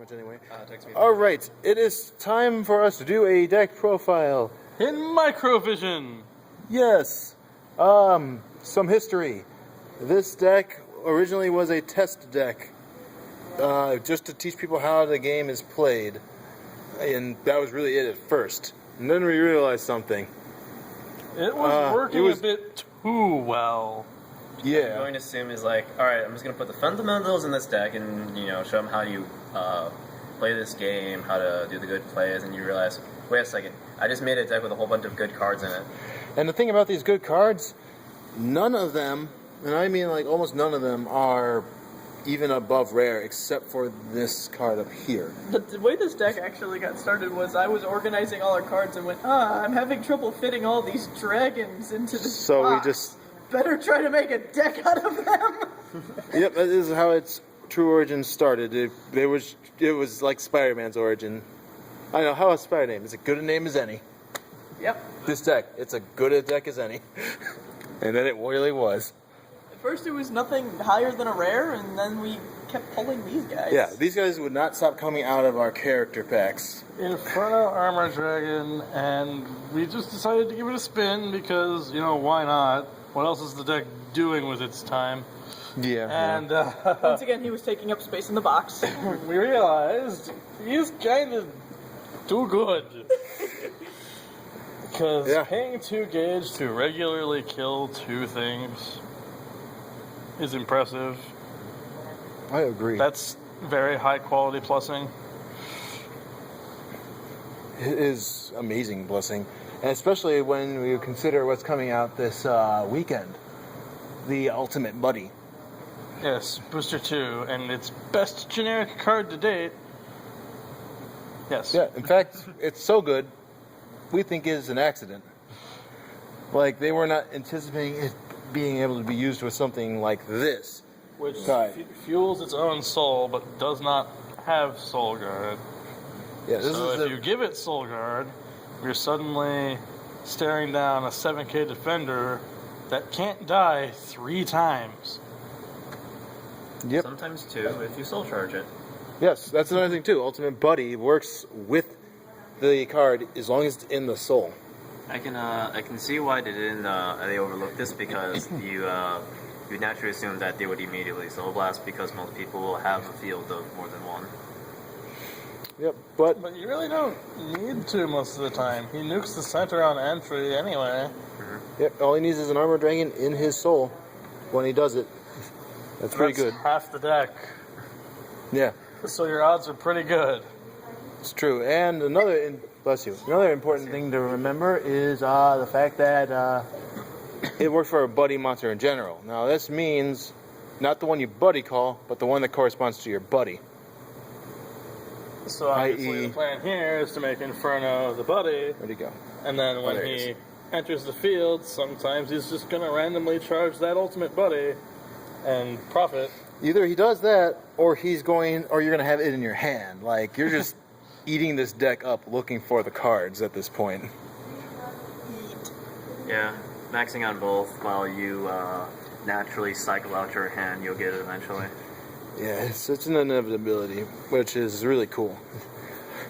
much anyway. Text me. All right, it is time for us to do a deck profile. In microvision. Yes. Some history. This deck originally was a test deck, just to teach people how the game is played, and that was really it at first. And then we realized something. It was working a bit too well. Yeah. I'm going to assume is like, all right, I'm just going to put the fundamentals in this deck and, show them how you play this game, how to do the good plays, and you realize, wait a second, I just made a deck with a whole bunch of good cards in it. And the thing about these good cards, none of them, and I mean like almost none of them, are even above rare except for this card up here. The way this deck actually got started was I was organizing all our cards and went, I'm having trouble fitting all these dragons into this So box. we just... Better try to make a deck out of them. Yep, that is how its true origin started. It was like Spider-Man's origin. I know, how is Spider-Man? It's as good a name as any. Yep. This deck, it's a good a deck as any. And then it really was. At first it was nothing higher than a rare, and then we kept pulling these guys. Yeah, these guys would not stop coming out of our character packs. Inferno Armor Dragon, and we just decided to give it a spin because, why not? What else is the deck doing with its time? Yeah. And once again, he was taking up space in the box. we realized he's kind of too good. Because paying 2 gauge to regularly kill 2 things is impressive. I agree. That's very high quality plussing. It is amazing blessing. And especially when we consider what's coming out this weekend. The Ultimate Buddy. Yes, Booster 2, and its best generic card to date. Yes. Yeah, in fact, it's so good, we think it is an accident. Like, they were not anticipating it being able to be used with something like this. Which fuels its own soul, but does not have Soul Guard. Yeah, this so is if you give it Soul Guard, you're suddenly staring down a 7k defender that can't die 3 times. Yep. Sometimes 2 if you soul charge it. Yes, that's another thing too. Ultimate Buddy works with the card as long as it's in the soul. I can see why they didn't they overlooked this because you naturally assume that they would immediately soul blast because most people will have a field of more than one. Yep, but you really don't need to most of the time. He nukes the center on entry anyway. Mm-hmm. Yep, all he needs is an armor dragon in his soul when he does it. That's pretty good. Half the deck. Yeah. So your odds are pretty good. It's true. And another important thing to remember is the fact that it works for a buddy monster in general. Now this means not the one you buddy call, but the one that corresponds to your buddy. So obviously the plan here is to make Inferno the buddy. Where'd he go? And then when he enters the field, sometimes he's just going to randomly charge that ultimate buddy and profit. Either he does that, or you're going to have it in your hand. Like, you're just eating this deck up looking for the cards at this point. Yeah, maxing on both while you naturally cycle out your hand, you'll get it eventually. Yeah, it's an inevitability, which is really cool.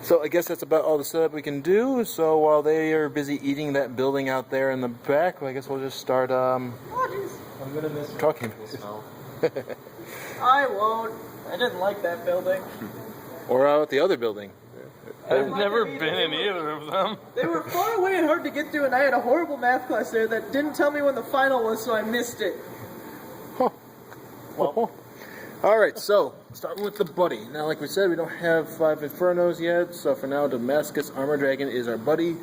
So I guess that's about all the setup we can do. So while they are busy eating that building out there in the back, I guess we'll just start I'm gonna miss talking. I won't. I didn't like that building. Or out at the other building. I've never been in either of them. They were far away and hard to get through, and I had a horrible math class there that didn't tell me when the final was, so I missed it. Huh. Well, all right, so starting with the buddy. Now, like we said, we don't have 5 Infernos yet, so for now, Damascus Armor Dragon is our buddy.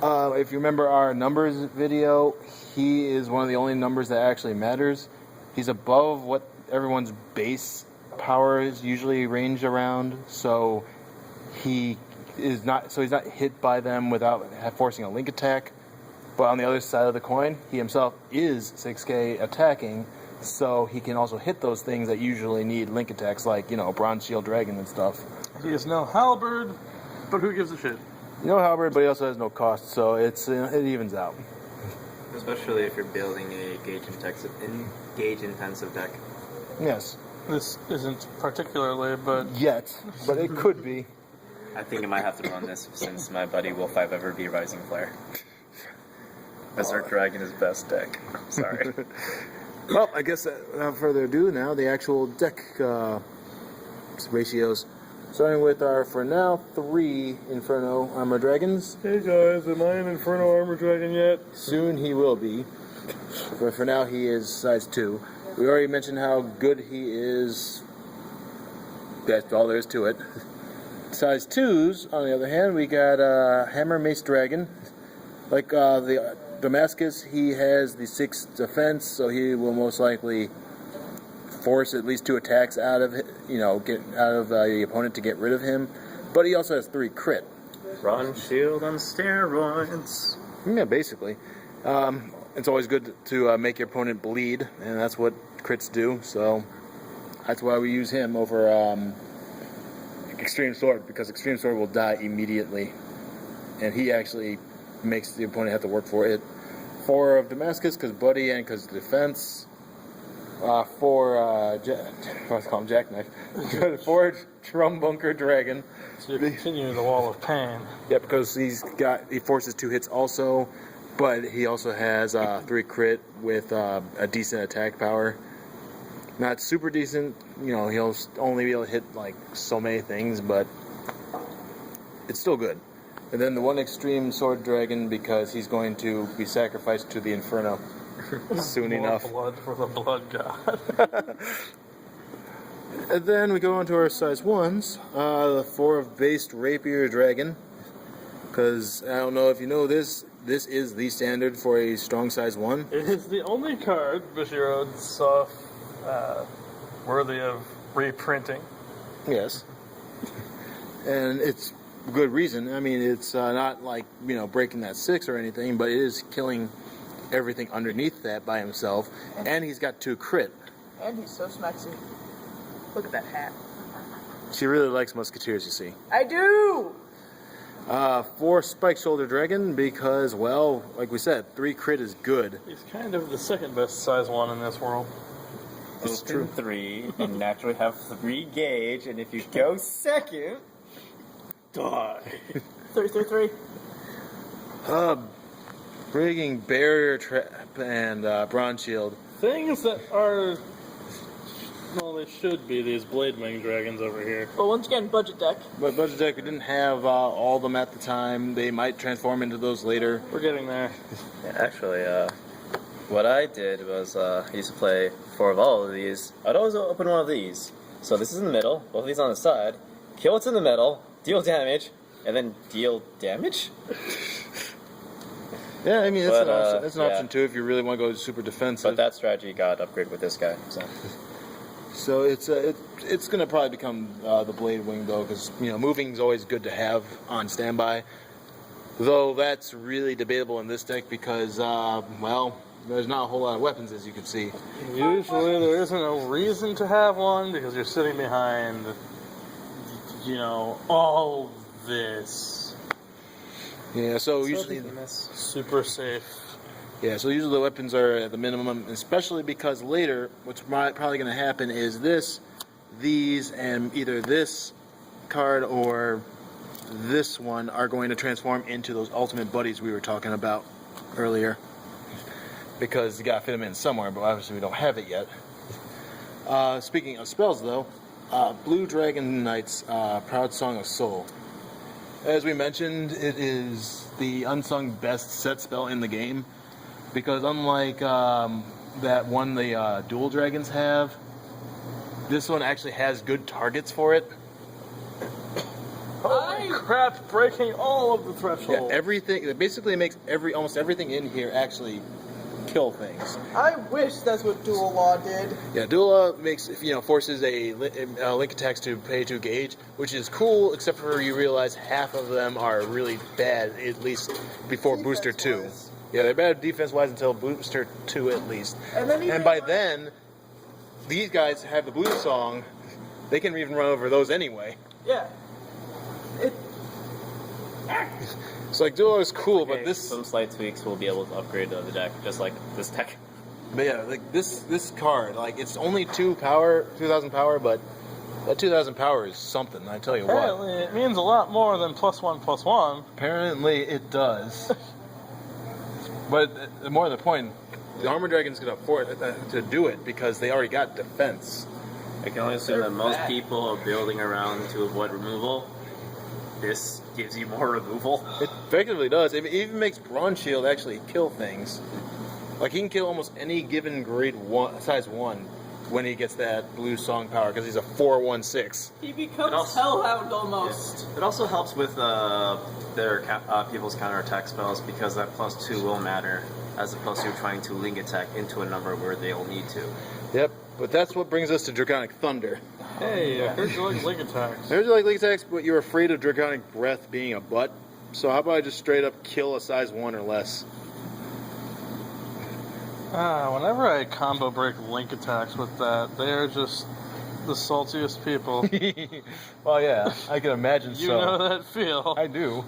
If you remember our numbers video, he is one of the only numbers that actually matters. He's above what everyone's base power is usually ranged around, so he's not hit by them without forcing a link attack. But on the other side of the coin, he himself is 6k attacking, so he can also hit those things that usually need link attacks, like, Bronze Shield Dragon and stuff. He is no halberd, but who gives a shit? No halberd, but he also has no cost, so it evens out. Especially if you're building a gauge intensive deck. Yes. This isn't particularly, but Yet, but it could be. I think I might have to run this since my buddy will 5 ever be Rising Flare. Berserk Dragon is best deck. Sorry. Well, I guess without further ado, now the actual deck ratios. Starting with our, for now, 3 Inferno Armor Dragons. hey guys, am I an Inferno Armor Dragon yet? Soon he will be. But for now, he is size 2. We already mentioned how good he is. That's all there is to it. Size 2s, on the other hand, we got Hammer Mace Dragon. Like the Damascus, he has the 6 defense, so he will most likely force at least 2 attacks out of get out of the opponent to get rid of him. But he also has 3 crit. Run shield on steroids. Yeah, basically. It's always good to make your opponent bleed, and that's what crits do. So that's why we use him over Extreme Sword, because Extreme Sword will die immediately, and he actually makes the opponent have to work for it. 4 of Damascus, because Buddy and because defense. 4 let's call him Jackknife. 4 Trumbunker Dragon. So you continue the Wall of Pain. Yeah, because he forces 2 hits also, but he also has 3 crit with a decent attack power. Not super decent, he'll only be able to hit like so many things, but it's still good. And then the 1 Extreme Sword Dragon, because he's going to be sacrificed to the Inferno soon More enough. blood for the blood god. And then we go on to our size 1s, the 4 of Based Rapier Dragon, because I don't know if you know this is the standard for a strong size 1. It is the only card Bushiroad saw worthy of reprinting. Yes. And it's good reason. I mean, it's not like, breaking that 6 or anything, but it is killing everything underneath that by himself. And he's got 2 crit. And he's so smaxy. Look at that hat. She really likes Musketeers, you see. I do! 4 Spike Shoulder Dragon, because, well, like we said, 3 crit is good. He's kind of the second best size 1 in this world. It's Open true. 3 and naturally have 3 gauge, and if you go second, die. 3. Breaking Barrier Trap and Bronze Shield. Things that are... Well, they should be these Blade Wing Dragons over here. But once again, budget deck. But budget deck, we didn't have all of them at the time. They might transform into those later. We're getting there. Yeah, actually, what I did was I used to play 4 of all of these. I'd always open 1 of these. So this is in the middle, both of these on the side. Kill what's in the middle, deal damage, and then deal damage? Yeah, I mean, that's But, an option. That's an yeah. option too if you really want to go super defensive. But that strategy got upgraded with this guy. So it's going to probably become the Blade Wing though, because moving is always good to have on standby. Though that's really debatable in this deck because well, there's not a whole lot of weapons as you can see. Usually there isn't a reason to have one because you're sitting behind, all this. Yeah, so usually Super safe. Yeah, so usually the weapons are at the minimum, especially because later, what's probably going to happen is these, and either this card or this one are going to transform into those ultimate buddies we were talking about earlier. Because you got to fit them in somewhere, but obviously we don't have it yet. Speaking of spells, though, Blue Dragon Knight's Proud Song of Soul. As we mentioned, it is the unsung best set spell in the game. Because unlike that one the dual dragons have, this one actually has good targets for it. Holy crap, breaking all of the thresholds. Yeah, everything. It basically makes almost everything in here actually kill things. I wish that's what Dual Law did. Yeah, dual law makes forces a link attacks to pay 2 gauge, which is cool, except for you realize half of them are really bad, at least before Booster 2. Defense-wise. Yeah, they're bad defense-wise until Booster 2 at least. And by then, these guys have the blue song. They can even run over those anyway. Yeah. So like duo is cool, but Okay, this some slight tweaks will be able to upgrade the deck, just like this deck. But yeah, like this card, like it's only 2,000 power, but that 2,000 power is something. I tell you what. Apparently, it means a lot more than +1/+1. Apparently, it does. But more to the point, the Armor Dragon's gonna afford to do it because they already got defense. I can only assume that most people are building around to avoid removal. This gives you more removal. It effectively does. It even makes Bronze Shield actually kill things. Like he can kill almost any given grade size 1 when he gets that blue song power because he's a 4/1/6. He becomes Hellhound almost. It also helps with their people's counterattack spells because that +2 will matter as opposed to trying to link attack into a number where they'll need to. Yep, but that's what brings us to Draconic Thunder. Hey, I heard you like link attacks. There's like link attacks, but you're afraid of Draconic Breath being a butt. So how about I just straight up kill a size 1 or less? Whenever I combo break link attacks with that, they are just the saltiest people. Well, yeah, I can imagine You know that feel. I do.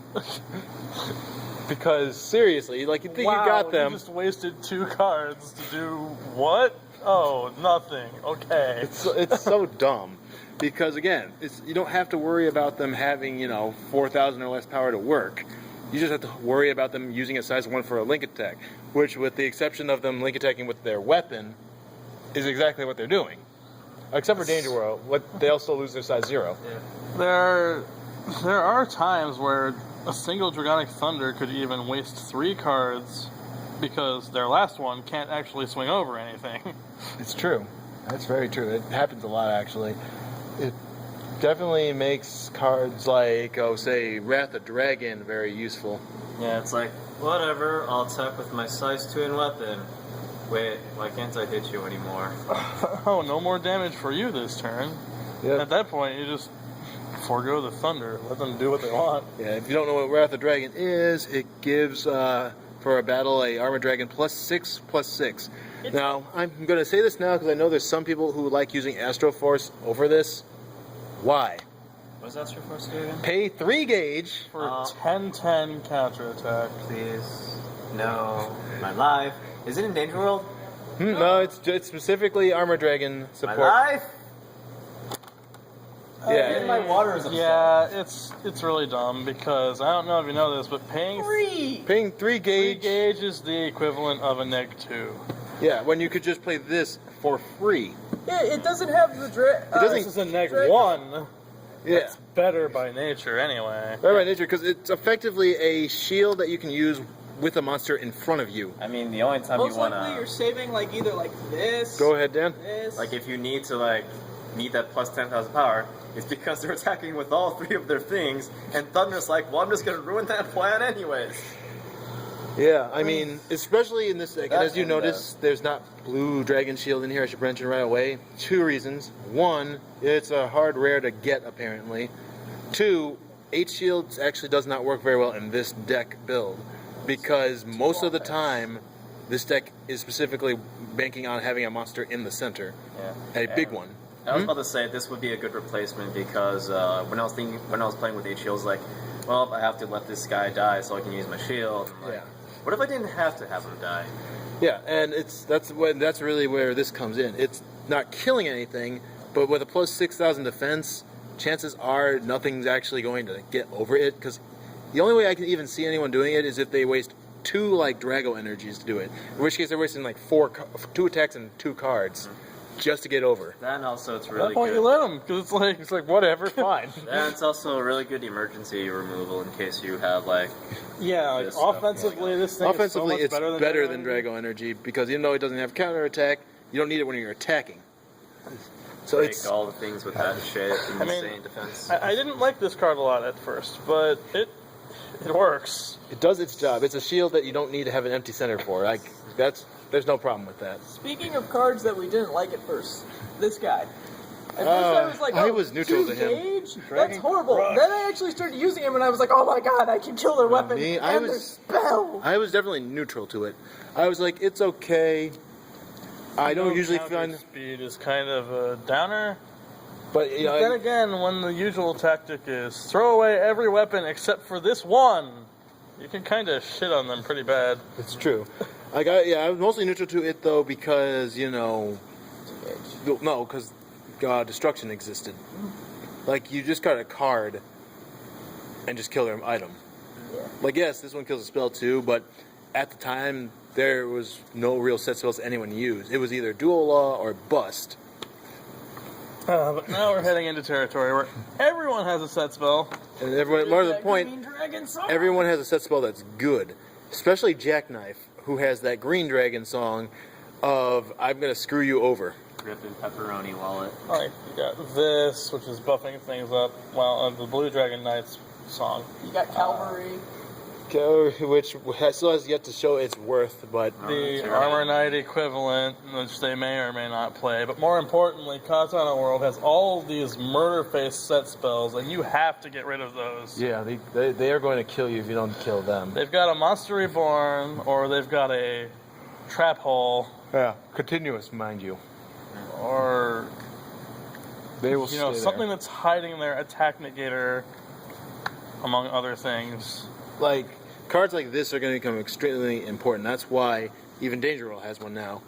Because seriously, like you think Wow, you got them. You just wasted 2 cards to do what? Oh, nothing. Okay. It's so dumb. Because again, you don't have to worry about them having 4,000 or less power to work. You just have to worry about them using a size 1 for a link attack, which, with the exception of them link attacking with their weapon, is exactly what they're doing. Except for Danger World, they'll still lose their size 0. Yeah. There are times where a single Draconic Thunder could even waste 3 cards because their last one can't actually swing over anything. It's true. That's very true. It happens a lot, actually. It definitely makes cards like, say, Wrath of Dragon very useful. Yeah, it's like, whatever, I'll attack with my size 2 in weapon. Wait, why can't I hit you anymore? Oh, no more damage for you this turn. Yep. At that point, you just forego the Thunder. Let them do what they want. Yeah, if you don't know what Wrath of Dragon is, it gives, for a battle, a Armor Dragon +6/+6. Now, I'm going to say this now because I know there's some people who like using Astro Force over this. Why? What's that for again? Pay 3 gauge. For 10/10 counterattack. Please. No. My life. Is it in Danger World? No, it's specifically Armor Dragon support. My life? Yeah. My water is upset. Yeah, it's really dumb because I don't know if you know this, but paying 3 3 gauge. gauge is the equivalent of a -2. Yeah, when you could just play this for free. Yeah, it doesn't have the This is a -1. Yeah. It's better by nature anyway. Better by nature, because it's effectively a shield that you can use with a monster in front of you. I mean, the only time Most you want likely you're to... saving either this. Go ahead, Dan. This. Like, if you need to, need that plus 10,000 power, it's because they're attacking with all 3 of their things, and Thunder's like, well, I'm just going to ruin that plan anyways. Yeah, I mean, especially in this deck, and as you and, notice, there's not blue Dragon Shield in here. I should mention right away. 2 reasons. 1, it's a hard rare to get, apparently. 2, 8 Shields actually does not work very well in this deck build, because most of the time, this deck is specifically banking on having a monster in the center. Yeah. A big one. I was about to say this would be a good replacement because when I was playing with 8 shields, like, well, I have to let this guy die so I can use my shield. Yeah. What if I didn't have to have him die? Yeah, and that's really where this comes in. It's not killing anything, but with a plus 6,000 defense, chances are nothing's actually going to get over it. Because the only way I can even see anyone doing it is if they waste 2 Drago energies to do it. In which case they're wasting 2 attacks and 2 cards. Just to get over. Then also it's At really that point, good. you let them because it's like whatever, fine. Then it's also a really good emergency removal in case you have Yeah, this stuff offensively, this thing Offensively, is so much it's better than Dragon. Drago Energy because even though it doesn't have counterattack, you don't need it when you're attacking. So break it's all the things with that shit. I mean, Insane defense. I didn't like this card a lot at first, but it works. it does its job. It's a shield that you don't need to have an empty center for. There's no problem with that. Speaking of cards that we didn't like at first, this guy. At first I was like, I was neutral to him. Gauge? That's Dragon horrible. Crush. Then I actually started using him, and I was like, oh my god, I can kill their weapon me, and I their was- spell. I was definitely neutral to it. I was like, it's okay. I don't usually Counter find, speed is kind of a downer. but Then again, when the usual tactic is throw away every weapon except for this one, you can kind of shit on them pretty bad. it's true. I was mostly neutral to it though because because destruction existed. Like you just got a card and just kill their item. Yeah. Like yes, this one kills a spell too, but at the time there was no real set spells anyone used. It was either dual law or bust. But now we're heading into territory where everyone has a set spell. And everyone, more to the point, everyone has a set spell that's good. Especially Jackknife, who has that Green Dragon song of "I'm gonna screw you over." Griffin Pepperoni Wallet. Like, you got this, which is buffing things up, while the Blue Dragon Knight's song. You got Cavalry. Which still has yet to show its worth, but The Armor Knight equivalent, which they may or may not play. But more importantly, Katana World has all these murder-faced set spells, and you have to get rid of those. yeah, they are going to kill you if you don't kill them. They've got a Monster Reborn, or they've got a Trap Hole, Yeah, continuous, mind you. or They will something that's hiding their attack negator, among other things. Like cards like this are going to become extremely important. That's why even Danger Roll has one now.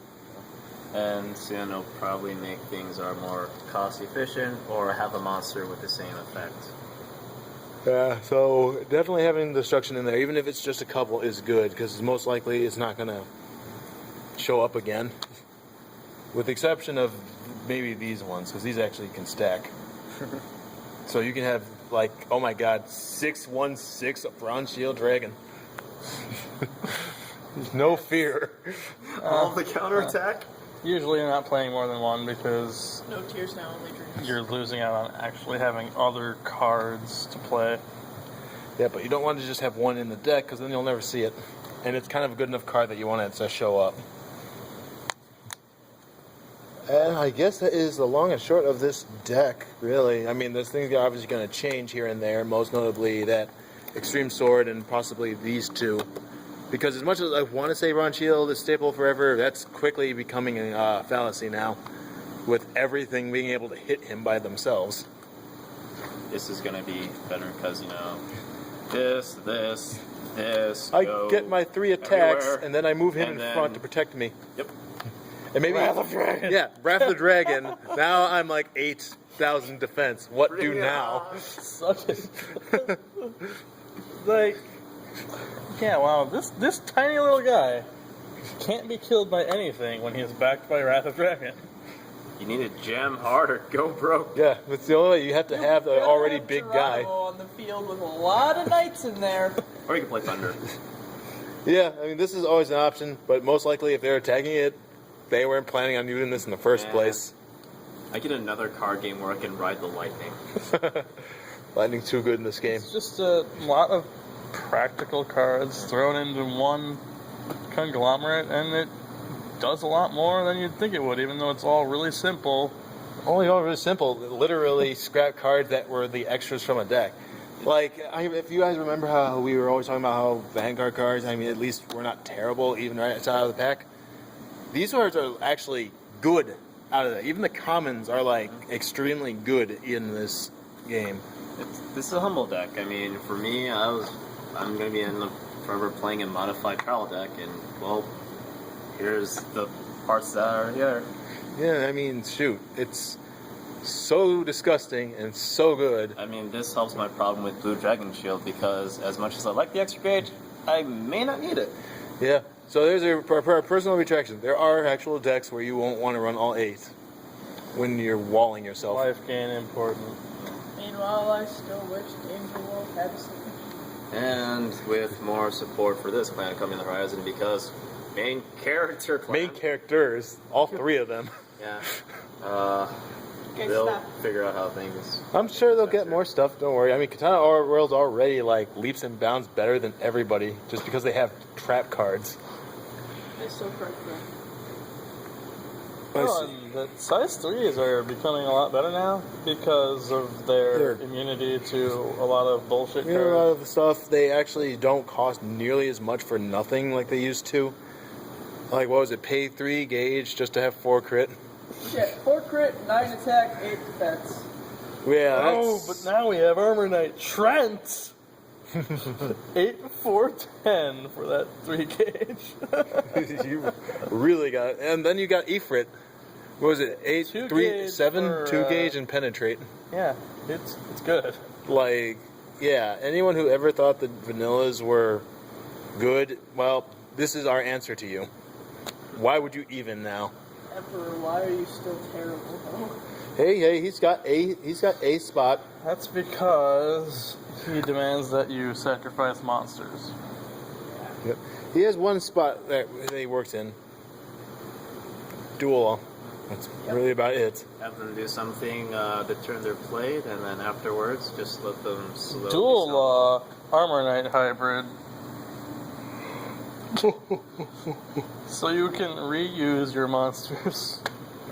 And soon it'll probably make things are more cost efficient or have a monster with the same effect. Yeah, so definitely having destruction in there, even if it's just a couple, is good because most likely it's not going to show up again. With the exception of maybe these ones, because these actually can stack. So you can have, like, oh my god, 6/1/6 Bronze Shield Dragon. There's no fear. All the counterattack? Usually you're not playing more than one because No tears now, only dreams. you're losing out on actually having other cards to play. Yeah, but you don't want to just have one in the deck because then you'll never see it. And it's kind of a good enough card that you want it to show up. And I guess that is the long and short of this deck, really. I mean, there's things that are obviously going to change here and there, most notably that Extreme Sword and possibly these two. Because as much as I want to say Ron Shield is staple forever, that's quickly becoming a fallacy now, with everything being able to hit him by themselves. This is going to be better because, this, I go get my 3 attacks, everywhere. and then I move him And in front then- to protect me. Yep. And maybe Wrath of Dragon. Yeah, Wrath of the Dragon. Now I'm like 8,000 defense. What do Bring it now? on. Suck it. Like, yeah, wow, this tiny little guy can't be killed by anything when he is backed by Wrath of Dragon. You need to jam hard or go broke. Yeah, that's the only way. You have to have the Gotta already have big Geronimo guy. on the field with a lot of knights in there. Or you can play Thunder. Yeah, I mean, this is always an option, but most likely if they're attacking it, they weren't planning on using this in the first Yeah. place. I get another card game where I can ride the lightning. Lightning's too good in this game. It's just a lot of practical cards thrown into one conglomerate, and it does a lot more than you'd think it would, even though it's all really simple. Only all really simple. Literally scrap cards that were the extras from a deck. Like, if you guys remember how we were always talking about how Vanguard cards, I mean, at least were not terrible, even right outside of the pack. These cards are actually good out of that. Even the commons are, like, extremely good in this game. This is a humble deck. I mean, for me, I'm going to be forever playing a modified trial deck, and, well, here's the parts that are here. Yeah, I mean, shoot. It's so disgusting and so good. I mean, this helps my problem with Blue Dragon Shield, because as much as I like the extra gauge, I may not need it. Yeah. So there's a personal retraction. There are actual decks where you won't want to run all 8 when you're walling yourself. Life gain important. Meanwhile, I still wish Danger World had a sleep. And with more support for this clan coming on the horizon, because main character clan... Main characters, all 3 of them. Yeah. Okay, They'll snap. figure out how things... I'm sure they'll get more stuff, don't worry. I mean, Katana World's already, like, leaps and bounds better than everybody, just because they have trap cards. They're so correct, Oh, and the size 3s are becoming a lot better now because of their immunity to a lot of bullshit You know, a lot cards. of the stuff, they actually don't cost nearly as much for nothing like they used to. Like, what was it, pay 3 gauge just to have 4 crit? Yeah, 4 crit, 9 attack, 8 defense. Yeah, Oh, but now we have Armor Knight Trent! 8, 4, 10 for that 3 gauge. You really got it. And then you got Ifrit. What was it? 8, 2 3, gauge 7, for, 2 gauge and penetrate. Yeah, it's good. Like, yeah, anyone who ever thought that vanillas were good, well, this is our answer to you. Why would you even now? Emperor, why are you still terrible? Oh. Hey, he's got a spot. That's because he demands that you sacrifice monsters. Yep. He has one spot that he works in. Duel. That's really about it. Have them do something to turn their plate, and then afterwards, just let them slowly. Dual Armor Knight hybrid. So you can reuse your monsters.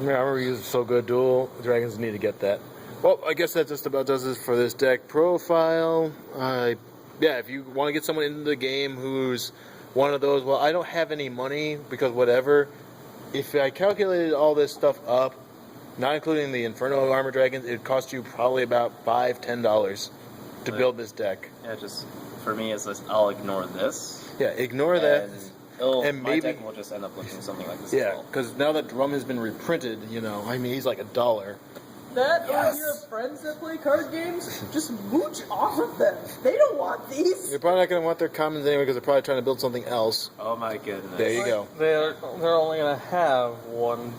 Yeah, Armor is so good. Dual Dragons need to get that. Well, I guess that just about does it for this deck profile. Yeah, if you want to get someone into the game who's one of those, well, I don't have any money because whatever. If I calculated all this stuff up, not including the Inferno Armor Dragons, it'd cost you probably about $5-10 to build this deck. Yeah, just for me, it's just I'll ignore this. Yeah, ignore that. And maybe- my deck will just end up looking something like this. Yeah, as well. because now that Drum has been reprinted, I mean, he's like $1. That, Yes. or you have friends that play card games, just mooch off of them. They don't want these. You're probably not going to want their commons anyway because they're probably trying to build something else. Oh my goodness. There you go. They're only gonna have one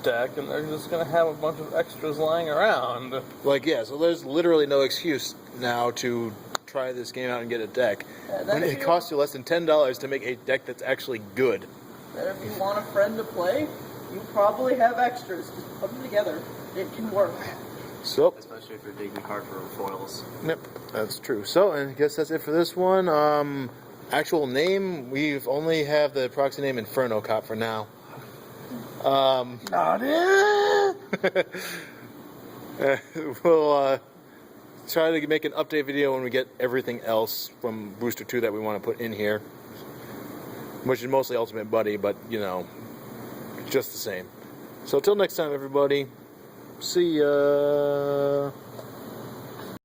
deck, and they're just gonna have a bunch of extras lying around. Like, yeah, so there's literally no excuse now to try this game out and get a deck. Yeah, When it costs you less than $10 to make a deck that's actually good. That if you want a friend to play, you probably have extras. Just put them together. It can work. So, Especially if you're digging hard for foils. yep, that's true. So, and I guess that's it for this one. Actual name, we've only have the proxy name Inferno Cop for now. Not it. We'll try to make an update video when we get everything else from Booster 2 that we want to put in here. Which is mostly Ultimate Buddy, but, just the same. So, till next time, everybody. See ya.